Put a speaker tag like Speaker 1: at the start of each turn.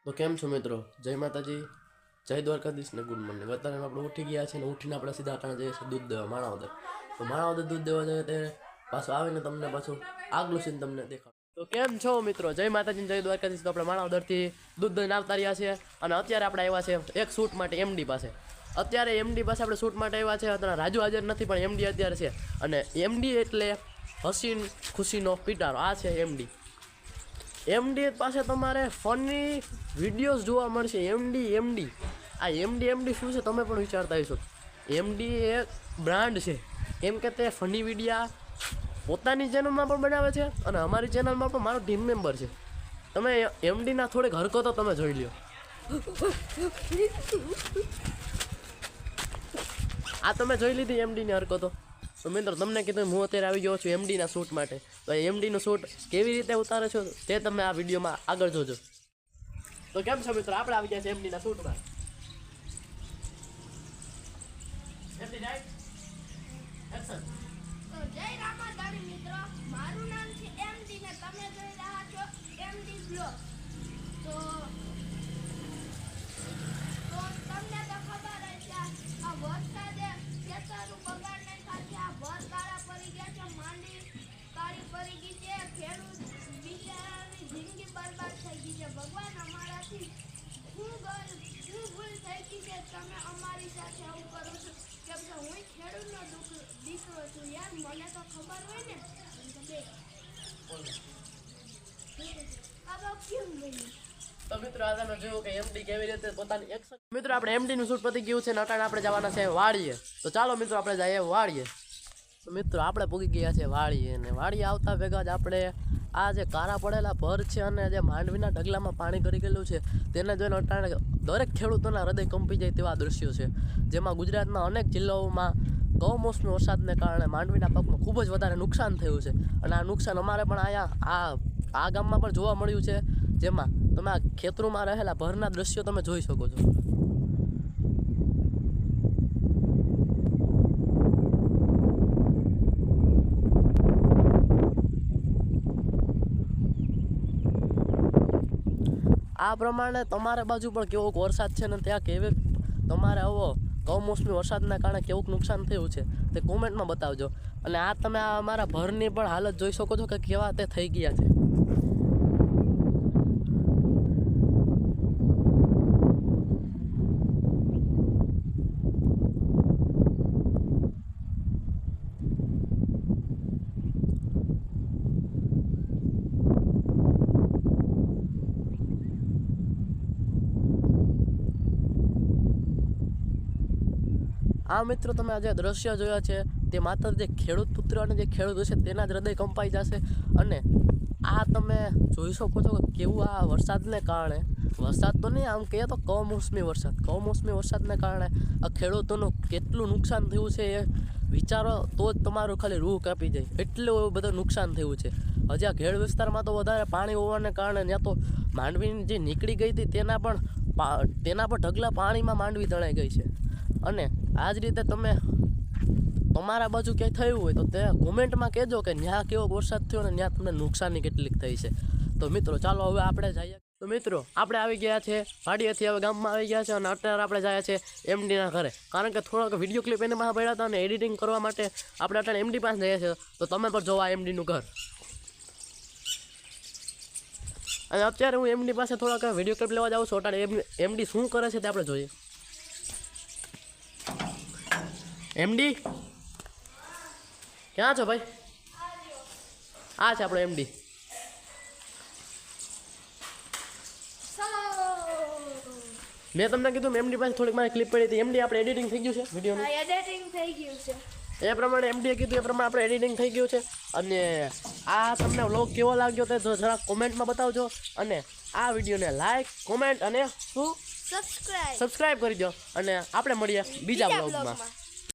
Speaker 1: તો કેમ છો મિત્રો? જય માતાજી, જય દ્વારકાધીશ ને ગુડ મોર્નિંગ. અત્યારે આપણે ઉઠી ગયા છીએ ને ઉઠીને આપણે સીધા અટાણે જઈએ છીએ દૂધ દેવા માણાવદર. તો માણાવદર દૂધ દેવા જઈએ ત્યારે પાછું આવીને તમને પાછું આગલું સીન તમને દેખાડ. તો કેમ છો મિત્રો? જય માતાજી, જય દ્વારકાધીશ. તો આપણે માણાવદરથી દૂધ દઈને આવતા રહ્યા છીએ અને અત્યારે આપણે આવ્યા છે એક શૂટ માટે એમડી પાસે. અત્યારે એમડી પાસે આપણે શૂટ માટે આવ્યા છે. અત્યારે રાજુ હાજર નથી પણ એમડી અત્યારે છે. અને એમડી એટલે હસીન ખુશીનો પિટારો. આ છે એમડી. એમડી પાસે તમારે ફની વિડીયોઝ જોવા મળશે. એમડી આ એમડી શું છે તમે પણ વિચારતા હશો. એમડી એક બ્રાન્ડ છે, કેમ કે તે ફની વિડીયા પોતાની ચેનલમાં પણ બનાવે છે અને અમારી ચેનલમાં પણ મારો ટીમ મેમ્બર છે. તમે એમડીના થોડીક હરકતો તમે જોઈ લ્યો. આ તમે જોઈ લીધી એમડીની હરકતો. તો મિત્રો તમને કીધું હું અત્યારે આવી ગયો છું એમડીના શૂટ માટે. તો એમડીનું શૂટ કેવી રીતે ઉતારે છો તે તમે આ વિડીયોમાં આગળ જોજો. તો કેમ છો મિત્રો? આપણે આવી ગયા છે એમડીના શૂટમાં.
Speaker 2: તો જય રામાદાણી મિત્રો, મારું નામ છે એમડી ને તમે જોઈ રહ્યા છો એમડી બ્લોગ. તો તમને તો ખબર જ છે આ વરસાદે ખેતરનું બગાડ નહીં ખાતી. આ ભર કાળા પડી ગયા છે, માંડી કાળી પડી ગઈ છે, ખેડૂત બિચારાની જિંદગી બરબાદ થઈ ગઈ છે. ભગવાન અમારાથી શું ભૂલ થઈ ગઈ છે તમે અમારી સાથે આવું કરો છો? કેમ કે હું ખેડૂતનો દીકરો છું યાર, મને તો ખબર હોય ને.
Speaker 1: તો મિત્રો આ તમે જોયું કે એમડી કેવી રીતે પોતાની એક્શન. મિત્રો આપણે એમડીનું શૂટ પતી ગયું છે ને અટાણે આપણે જવાના છે વાડીએ. તો ચાલો મિત્રો આપણે જઈએ વાડીએ. તો મિત્રો આપણે પૂગી ગયા છે વાડીએ ને વાડીએ આવતા ભેગા જ આપણે આ જે કારા પડેલા ભર છે અને જે માંડવીના ઢગલામાં પાણી કરી ગયેલું છે તેને જોઈને અટાણે દરેક ખેડૂતોના હૃદય કંપી જાય તેવા દ્રશ્યો છે. જેમાં ગુજરાતના અનેક જિલ્લાઓમાં કમોસમી વરસાદને કારણે માંડવીના પાકમાં ખૂબ જ વધારે નુકસાન થયું છે. અને આ નુકસાન અમારે પણ અહીંયા આ ગામમાં પણ જોવા મળ્યું છે. જેમાં તમે આ ખેતરોમાં રહેલા ભરના દ્રશ્યો તમે જોઈ શકો છો. આ પ્રમાણે તમારા બાજુ પણ કેવોક વરસાદ છે ને ત્યાં કેવી તમારે આવો કમોસમી વરસાદના કારણે કેવું નુકસાન થયું છે તે કોમેન્ટમાં બતાવજો. અને આ તમે આ અમારા ભરની પણ હાલત જોઈ શકો છો કે કેવા તે થઈ ગયા છે. આ મિત્રો તમે આ જે દ્રશ્ય જોયા છે તે માત્ર જે ખેડૂત પુત્ર અને જે ખેડૂત છે તેના જ હૃદય કંપાઈ જશે. અને આ તમે જોઈ શકો છો કે કેવું આ વરસાદને કારણે, વરસાદ તો નહીં આમ કહીએ તો કમોસમી વરસાદને કારણે આ ખેડૂતોનું કેટલું નુકસાન થયું છે એ વિચારો તો જ તમારું ખાલી રૂહ કાપી જાય. એટલું બધું નુકસાન થયું છે. હજી આ ઘેડ વિસ્તારમાં તો વધારે પાણી હોવાને કારણે ત્યાં તો માંડવીની જે નીકળી ગઈ હતી તેના પણ ઢગલા પાણીમાં માંડવી તણાઈ ગઈ છે. અને આ જ રીતે તમે તમારા બાજુ ક્યાંય થયું હોય તો તે કોમેન્ટમાં કહેજો કે ત્યાં કેવો વરસાદ થયો ને ત્યાં તમને નુકસાની કેટલીક થઈ છે. તો મિત્રો ચાલો હવે આપણે જઈએ. તો મિત્રો આપણે આવી ગયા છે વાડીએથી, હવે ગામમાં આવી ગયા છે અને અત્યારે આપણે જઈએ છીએ એમડીના ઘરે. કારણ કે થોડોક વિડીયો ક્લિપ એને માં પડ્યા હતા અને એડિટિંગ કરવા માટે આપણે અત્યારે એમડી પાસે જઈએ છીએ. તો તમે પણ જોવા એમડીનું ઘર. અને અત્યારે હું એમડી પાસે થોડાક વિડીયો ક્લિપ લેવા જાઉં છું. અત્યારે એમડી શું કરે છે તે આપણે જોઈએ. એમડી ક્યાં છો ભાઈ? આ છે આપણો એમડી. મેં તમને કીધું એમડી પાસે થોડીક મારી ક્લિપ પડી હતી. એમડી આપણે એડિટિંગ થઈ ગયું છે વિડીયોનું.
Speaker 2: એડિટિંગ થઈ ગયું છે
Speaker 1: એ પ્રમાણે એમડીએ કીધું એ પ્રમાણે આપણે એડિટિંગ થઈ ગયું છે. અને આ તમને વ્લોગ કેવો લાગ્યો તે જરા કોમેન્ટમાં બતાવજો. અને આ વિડીયોને લાઈક, કોમેન્ટ અને શું
Speaker 2: સબસ્ક્રાઇબ
Speaker 1: કરી દો. અને આપણે મળીએ બીજા વ્લોગમાં.